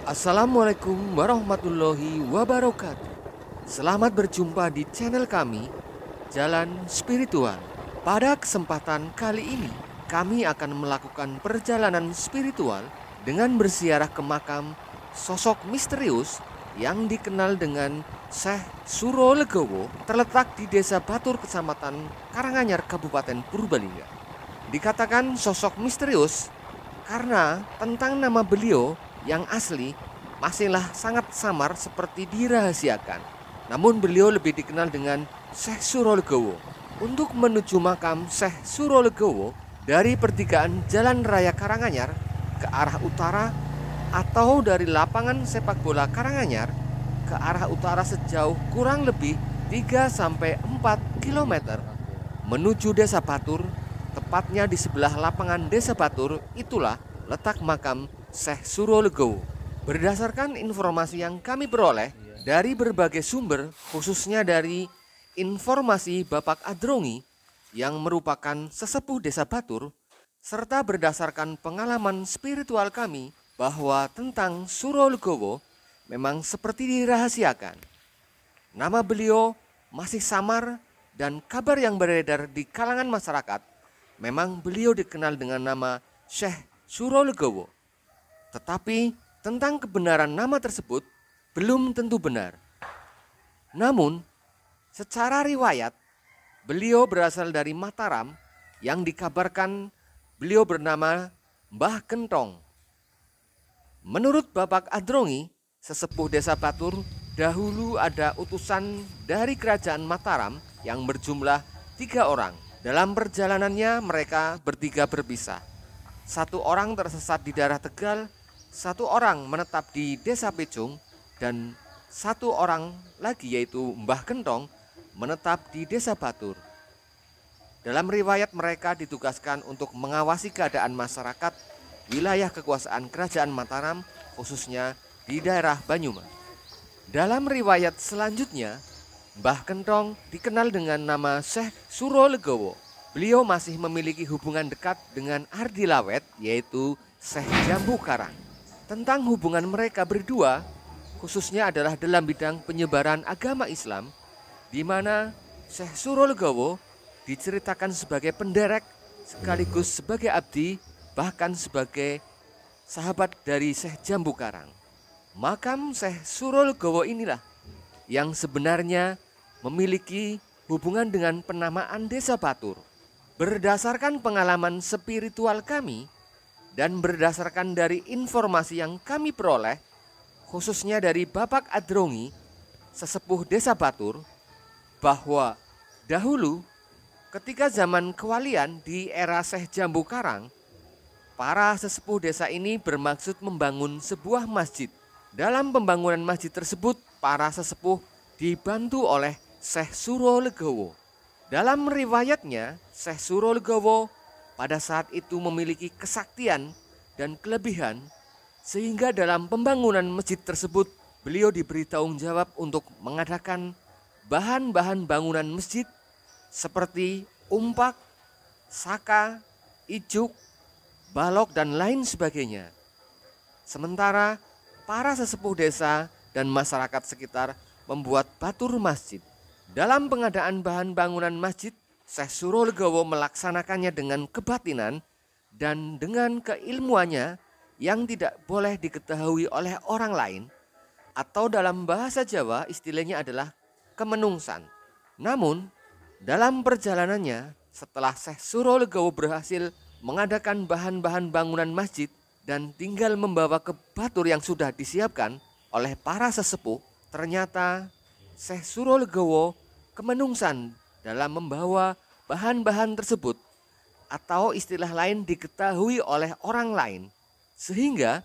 Assalamualaikum warahmatullahi wabarakatuh. Selamat berjumpa di channel kami, Jalan Spiritual. Pada kesempatan kali ini, kami akan melakukan perjalanan spiritual dengan berziarah ke makam sosok misterius yang dikenal dengan Syekh Suro Legowo, terletak di Desa Batur, Kecamatan Karanganyar, Kabupaten Purbalingga. Dikatakan sosok misterius karena tentang nama beliau yang asli masihlah sangat samar seperti dirahasiakan. Namun beliau lebih dikenal dengan Syekh Suro Legowo. Untuk menuju makam Syekh Suro Legowo dari pertigaan Jalan Raya Karanganyar ke arah utara atau dari lapangan sepak bola Karanganyar ke arah utara sejauh kurang lebih 3-4 km menuju Desa Batur, tepatnya di sebelah lapangan Desa Batur itulah letak makam Syekh Suro Legowo. Berdasarkan informasi yang kami peroleh dari berbagai sumber, khususnya dari informasi Bapak Adrongi yang merupakan sesepuh Desa Batur, serta berdasarkan pengalaman spiritual kami bahwa tentang Suro Legowo memang seperti dirahasiakan. Nama beliau masih samar dan kabar yang beredar di kalangan masyarakat memang beliau dikenal dengan nama Syekh Suro Legowo. Tetapi tentang kebenaran nama tersebut belum tentu benar. Namun, secara riwayat, beliau berasal dari Mataram yang dikabarkan beliau bernama Mbah Gentong. Menurut Bapak Adrongi, sesepuh Desa Batur, dahulu ada utusan dari kerajaan Mataram yang berjumlah 3 orang. Dalam perjalanannya mereka bertiga berpisah. 1 orang tersesat di daerah Tegal, 1 orang menetap di Desa Pejung, dan 1 orang lagi yaitu Mbah Gentong menetap di Desa Batur. Dalam riwayat mereka ditugaskan untuk mengawasi keadaan masyarakat wilayah kekuasaan kerajaan Mataram, khususnya di daerah Banyumas. Dalam riwayat selanjutnya, Mbah Gentong dikenal dengan nama Syekh Suro Legowo. Beliau masih memiliki hubungan dekat dengan Ardi Lawet, yaitu Syekh Jambu Karang. Tentang hubungan mereka berdua, khususnya adalah dalam bidang penyebaran agama Islam, di mana Syekh Suro Legowo diceritakan sebagai penderek sekaligus sebagai abdi, bahkan sebagai sahabat dari Syekh Jambu Karang. Makam Syekh Suro Legowo inilah yang sebenarnya memiliki hubungan dengan penamaan Desa Batur. Berdasarkan pengalaman spiritual kami dan berdasarkan dari informasi yang kami peroleh, khususnya dari Bapak Adrongi, sesepuh Desa Batur, bahwa dahulu ketika zaman kewalian di era Syekh Jambu Karang, para sesepuh desa ini bermaksud membangun sebuah masjid. Dalam pembangunan masjid tersebut, para sesepuh dibantu oleh Syekh Suro Legowo. Dalam riwayatnya, Syekh Suro Legowo pada saat itu memiliki kesaktian dan kelebihan, sehingga dalam pembangunan masjid tersebut beliau diberi tanggung jawab untuk mengadakan bahan-bahan bangunan masjid seperti umpak, saka, ijuk, balok, dan lain sebagainya. Sementara para sesepuh desa dan masyarakat sekitar membuat batur masjid. Dalam pengadaan bahan bangunan masjid, Syekh Suro Legowo melaksanakannya dengan kebatinan dan dengan keilmuannya yang tidak boleh diketahui oleh orang lain, atau dalam bahasa Jawa istilahnya adalah kemenungsan. Namun, dalam perjalanannya setelah Syekh Suro Legowo berhasil mengadakan bahan-bahan bangunan masjid dan tinggal membawa ke batur yang sudah disiapkan oleh para sesepuh, ternyata Syekh Suro Legowo kemenungsan dalam membawa bahan-bahan tersebut, atau istilah lain diketahui oleh orang lain, sehingga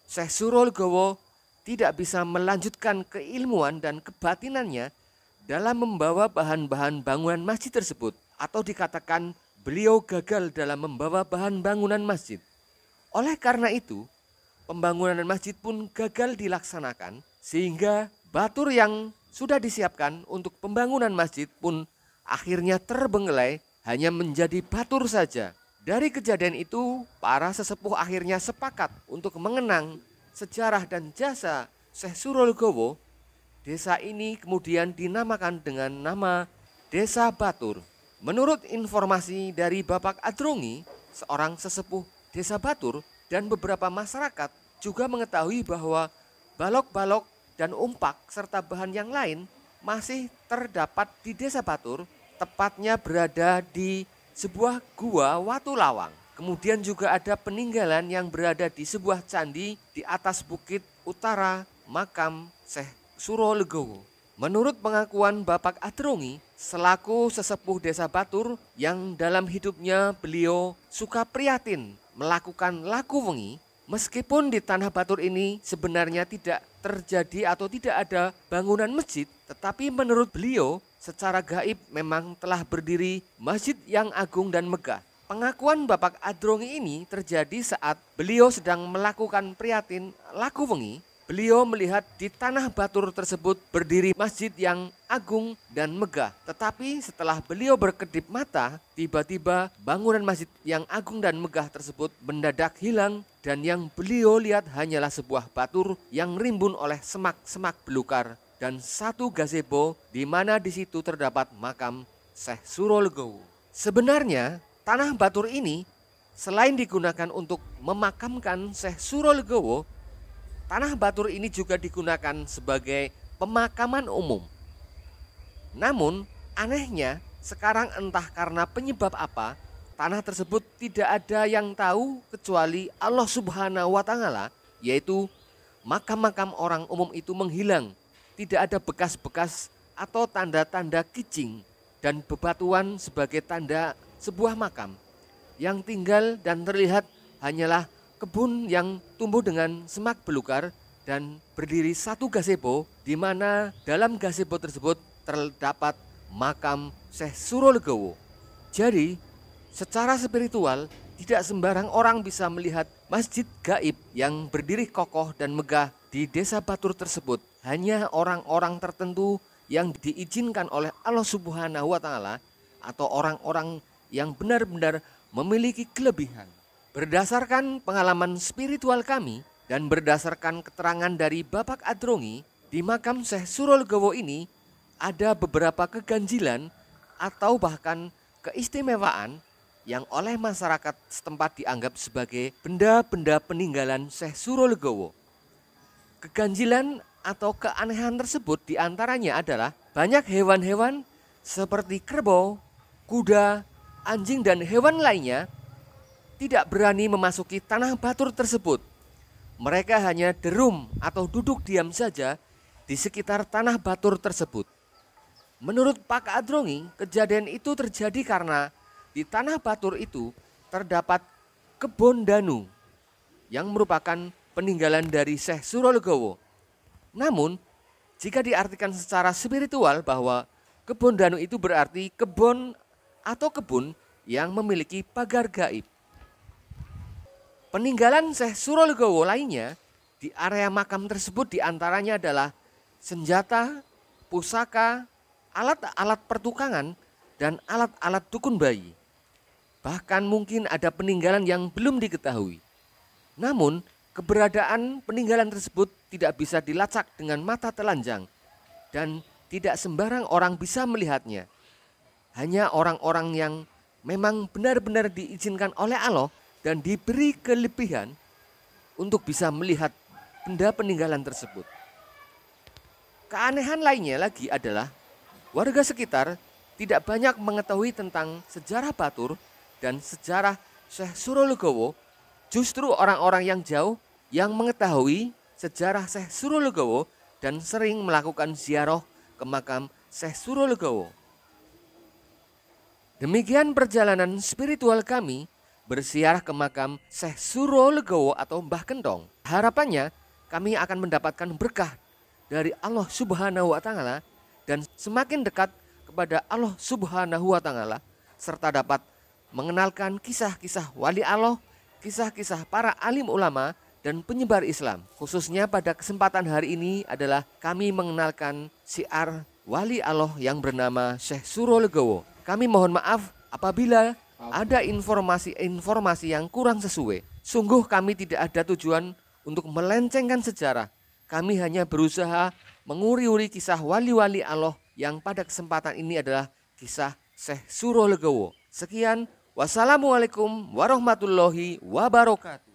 Syekh Suro Legowo tidak bisa melanjutkan keilmuan dan kebatinannya dalam membawa bahan-bahan bangunan masjid tersebut, atau dikatakan beliau gagal dalam membawa bahan bangunan masjid. Oleh karena itu, pembangunan masjid pun gagal dilaksanakan, sehingga batur yang sudah disiapkan untuk pembangunan masjid pun akhirnya terbengkelai hanya menjadi batur saja. Dari kejadian itu, para sesepuh akhirnya sepakat untuk mengenang sejarah dan jasa Syekh Suro Legowo, desa ini kemudian dinamakan dengan nama Desa Batur. Menurut informasi dari Bapak Adrongi, seorang sesepuh Desa Batur, dan beberapa masyarakat juga mengetahui bahwa balok-balok dan umpak serta bahan yang lain masih terdapat di Desa Batur, tepatnya berada di sebuah gua Watu Lawang. Kemudian juga ada peninggalan yang berada di sebuah candi di atas bukit utara makam Syekh Suro Legowo. Menurut pengakuan Bapak Adrongi selaku sesepuh Desa Batur yang dalam hidupnya beliau suka prihatin melakukan laku wengi, meskipun di tanah Batur ini sebenarnya tidak terjadi atau tidak ada bangunan masjid, tetapi menurut beliau secara gaib memang telah berdiri masjid yang agung dan megah. Pengakuan Bapak Adrongi ini terjadi saat beliau sedang melakukan prihatin laku wengi. Beliau melihat di tanah Batur tersebut berdiri masjid yang agung dan megah. Tetapi setelah beliau berkedip mata, tiba-tiba bangunan masjid yang agung dan megah tersebut mendadak hilang. Dan yang beliau lihat hanyalah sebuah batur yang rimbun oleh semak-semak belukar. Dan satu gazebo di mana di situ terdapat makam Syekh Suro Legowo. Sebenarnya tanah Batur ini selain digunakan untuk memakamkan Syekh Suro Legowo, tanah Batur ini juga digunakan sebagai pemakaman umum. Namun anehnya sekarang entah karena penyebab apa, tanah tersebut tidak ada yang tahu kecuali Allah Subhanahu wa Ta'ala, yaitu makam-makam orang umum itu menghilang. Tidak ada bekas-bekas atau tanda-tanda kicing dan bebatuan sebagai tanda sebuah makam. Yang tinggal dan terlihat hanyalah kebun yang tumbuh dengan semak belukar dan berdiri satu gazebo, di mana dalam gazebo tersebut terdapat makam Syekh Suro Legowo. Jadi secara spiritual tidak sembarang orang bisa melihat masjid gaib yang berdiri kokoh dan megah di Desa Batur tersebut. Hanya orang-orang tertentu yang diizinkan oleh Allah Subhanahu wa Ta'ala atau orang-orang yang benar-benar memiliki kelebihan. Berdasarkan pengalaman spiritual kami dan berdasarkan keterangan dari Bapak Adrongi, di makam Syekh Suro Legowo ini ada beberapa keganjilan atau bahkan keistimewaan yang oleh masyarakat setempat dianggap sebagai benda-benda peninggalan Syekh Suro Legowo. Keganjilan atau keanehan tersebut diantaranya adalah banyak hewan-hewan seperti kerbau, kuda, anjing dan hewan lainnya tidak berani memasuki tanah Batur tersebut. Mereka hanya derum atau duduk diam saja di sekitar tanah Batur tersebut. Menurut Pak Adrongi, kejadian itu terjadi karena di tanah Batur itu terdapat kebun danu yang merupakan peninggalan dari Syekh Suro Legowo. Namun, jika diartikan secara spiritual bahwa kebun danu itu berarti kebun atau kebun yang memiliki pagar gaib. Peninggalan Syekh Suro Legowo lainnya di area makam tersebut diantaranya adalah senjata, pusaka, alat-alat pertukangan, dan alat-alat dukun bayi. Bahkan mungkin ada peninggalan yang belum diketahui. Namun, keberadaan peninggalan tersebut tidak bisa dilacak dengan mata telanjang dan tidak sembarang orang bisa melihatnya. Hanya orang-orang yang memang benar-benar diizinkan oleh Allah dan diberi kelebihan untuk bisa melihat benda peninggalan tersebut. Keanehan lainnya lagi adalah warga sekitar tidak banyak mengetahui tentang sejarah Batur dan sejarah Syekh Suro Legowo. Justru orang-orang yang jauh yang mengetahui sejarah Syekh Suro Legowo dan sering melakukan ziarah ke makam Syekh Suro Legowo. Demikian perjalanan spiritual kami berziarah ke makam Syekh Suro Legowo atau Mbah Kentong. Harapannya kami akan mendapatkan berkah dari Allah Subhanahu wa Ta'ala dan semakin dekat kepada Allah Subhanahu wa Ta'ala serta dapat mengenalkan kisah-kisah wali Allah, kisah-kisah para alim ulama dan penyebar Islam. Khususnya pada kesempatan hari ini adalah kami mengenalkan syiar wali Allah yang bernama Syekh Suro Legowo. Kami mohon maaf apabila ada informasi-informasi yang kurang sesuai. Sungguh kami tidak ada tujuan untuk melencengkan sejarah. Kami hanya berusaha menguri-uri kisah wali-wali Allah yang pada kesempatan ini adalah kisah Syekh Suroh Legowo. Sekian, wassalamualaikum warahmatullahi wabarakatuh.